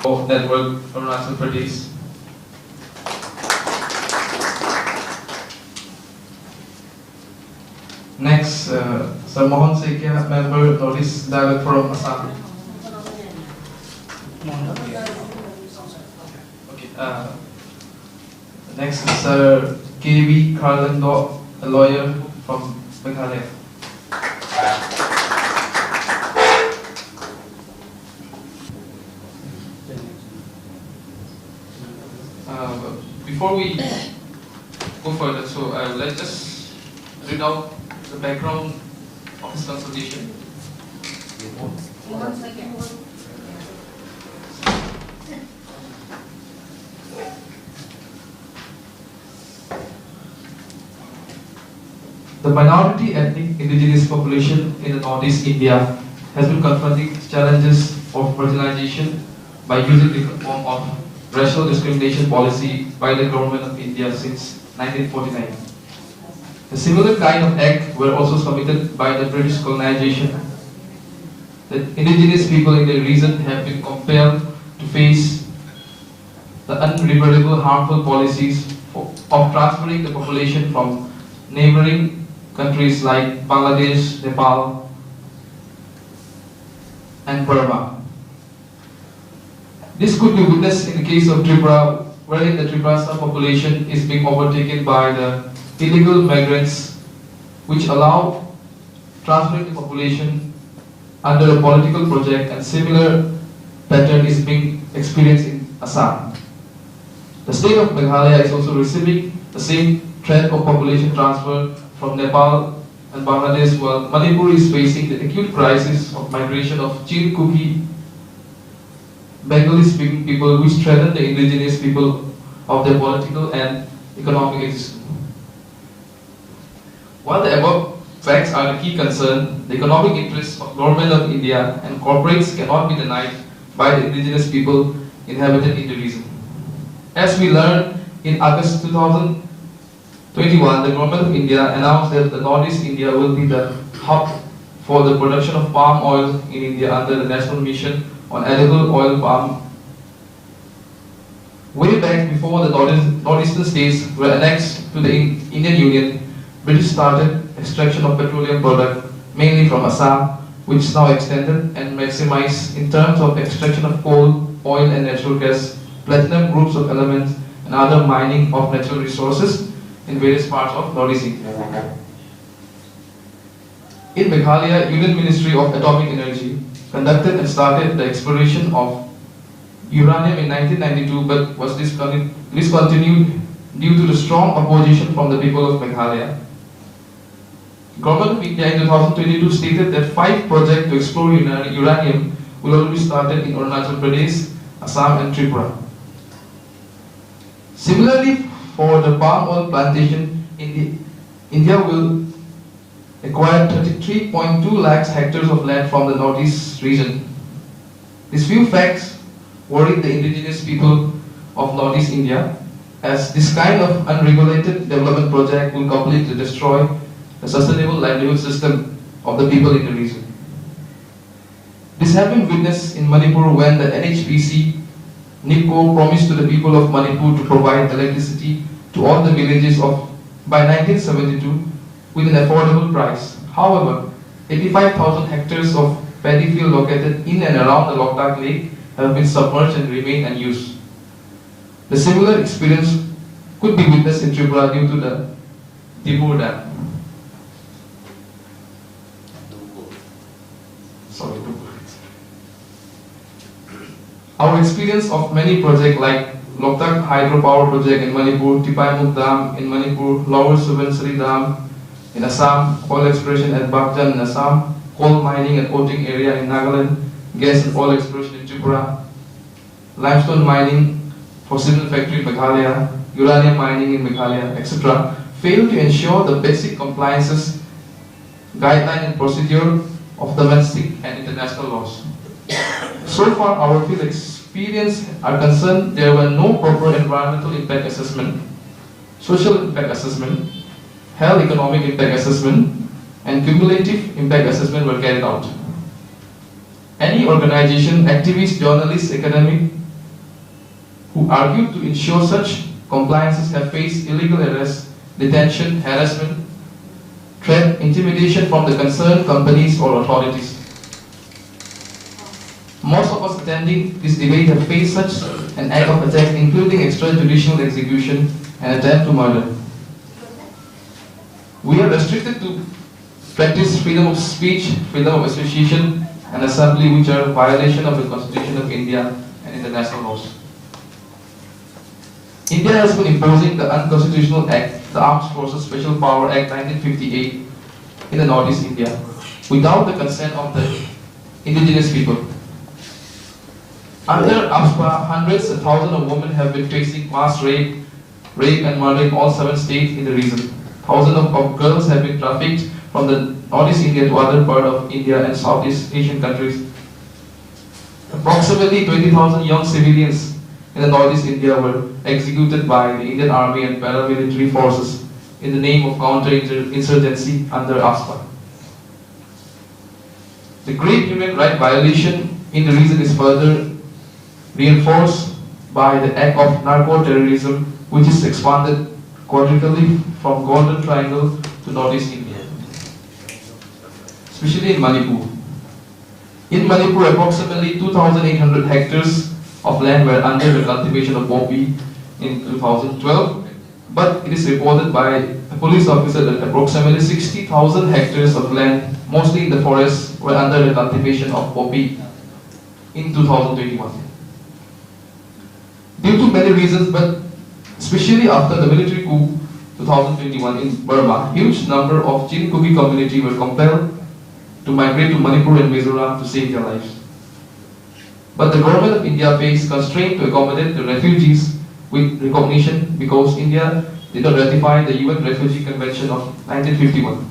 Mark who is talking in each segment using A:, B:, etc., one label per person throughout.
A: of Network Arunachal Pradesh. Next, Sir MOHAN SAIKIA, member Northeast Dialogue from ASSAM. Okay. Next is Sir KHARLYNGDOH, a lawyer from Meghalaya. Before we go further, so let's just read out the background of this consultation. The minority ethnic indigenous population in the Northeast India has been confronting challenges of marginalization by using different form of racial discrimination policy by the government of India since 1949. A similar kind of act were also committed by the British colonization. The indigenous people in the region have been compelled to face the unreversible harmful policies of transferring the population from neighboring countries like Bangladesh, Nepal, and Burma. This could be witnessed in the case of Tripura, wherein the Tripura population is being overtaken by the illegal migrants, which allow transferring the population under a political project, and similar pattern is being experienced in Assam. The state of Meghalaya is also receiving the same trend of population transfer from Nepal and Bangladesh, while Manipur is facing the acute crisis of migration of Chin Kuki Bengali-speaking people, which threaten the indigenous people of their political and economic existence. While the above facts are the key concern, the economic interests of Government of India and corporates cannot be denied by the indigenous people inhabited in the region. As we learned in August 2021, the Government of India announced that the Northeast India will be the hub for the production of palm oil in India under the National Mission on Edible Oil Palm. Way back before the northeastern states were annexed to the Indian Union, British started extraction of petroleum product mainly from Assam, which is now extended and maximized in terms of extraction of coal, oil and natural gas, platinum groups of elements and other mining of natural resources in various parts of Northeast India. In Meghalaya, Union Ministry of Atomic Energy conducted and started the exploration of uranium in 1992, but was discontinued due to the strong opposition from the people of Meghalaya. Government of India in 2022 stated that 5 projects to explore uranium will already be started in Arunachal Pradesh, Assam and Tripura. Similarly, for the palm oil plantation, India will acquire 33.2 lakhs hectares of land from the northeast region. These few facts worry the indigenous people of Northeast India, as this kind of unregulated development project will completely destroy the sustainable livelihood system of the people in the region. This has been witnessed in Manipur when the NHPC NIPCO promised to the people of Manipur to provide electricity to all the villages by 1972 with an affordable price. However, 85,000 hectares of paddy field located in and around the Loktak Lake have been submerged and remain unused. The similar experience could be witnessed in Tripura due to the TRIPURA dam. Our experience of many projects like Loktak Hydropower Project in Manipur, Tipaimuk Dam in Manipur, Lower Subansari Dam in Assam, coal exploration at Bakjan in Assam, coal mining and coating area in Nagaland, gas and oil exploration in Tripura, limestone mining for cement factory in Meghalaya, uranium mining in Meghalaya, etc., fail to ensure the basic compliances, guideline and procedure of domestic and international laws. So far, our field experience are concerned, there were no proper environmental impact assessment, social impact assessment, health economic impact assessment, and cumulative impact assessment were carried out. Any organization, activists, journalists, academic, who argued to ensure such compliances have faced illegal arrest, detention, harassment, threat, intimidation from the concerned companies or authorities. Most of us attending this debate have faced such an act of attack, including extrajudicial execution and attempt to murder. We are restricted to practice freedom of speech, freedom of association and assembly, which are a violation of the Constitution of India and international laws. India has been imposing the unconstitutional act, the Armed Forces Special Power Act 1958, in the Northeast India, without the consent of the indigenous people. Under AFSPA, hundreds and thousands of women have been facing mass rape and murder in all 7 states in the region. Thousands of girls have been trafficked from the Northeast India to other parts of India and Southeast Asian countries. Approximately 20,000 young civilians in the Northeast India were executed by the Indian Army and paramilitary forces in the name of counter-insurgency under AFSPA. The great human rights violation in the region is further reinforced by the act of narco-terrorism, which is expanded quadrically from Golden Triangle to Northeast India, especially in Manipur. In Manipur, approximately 2,800 hectares of land were under the cultivation of poppy in 2012, but it is reported by a police officer that approximately 60,000 hectares of land, mostly in the forests, were under the cultivation of poppy in 2021. Due to many reasons, but especially after the military coup 2021 in Burma, huge number of Chin Kuki community were compelled to migrate to Manipur and Mizoram to save their lives. But the government of India faced constraint to accommodate the refugees with recognition because India did not ratify the UN Refugee Convention of 1951.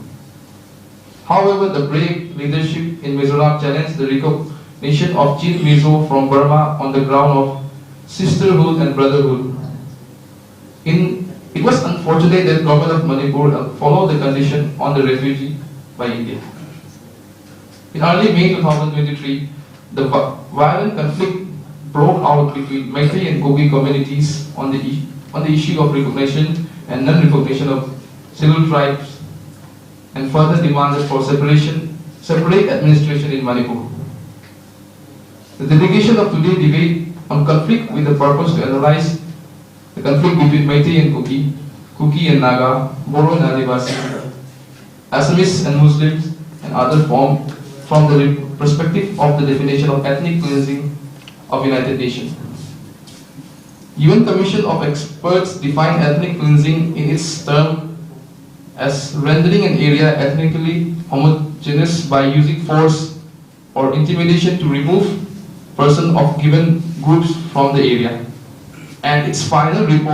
A: However, the brave leadership in Mizoram challenged the recognition of Chin Mizo from Burma on the ground of sisterhood and brotherhood. It was unfortunate that the government of Manipur followed the condition on the refugee by India. In early May 2023, the violent conflict broke out between Meghalaya and Kuki communities on the issue of recognition and non-recognition of civil tribes, and further demanded for separate administration in Manipur. The delegation of today's debate on conflict with the purpose to analyze the conflict between Meghalaya and Kuki and Naga, Moro and Adivasi, Assamese and Muslims, and other forms from the perspective of the definition of ethnic cleansing of United Nations. UN Commission of Experts define ethnic cleansing in its term as rendering an area ethnically homogeneous by using force or intimidation to remove persons of given groups from the area. And its final report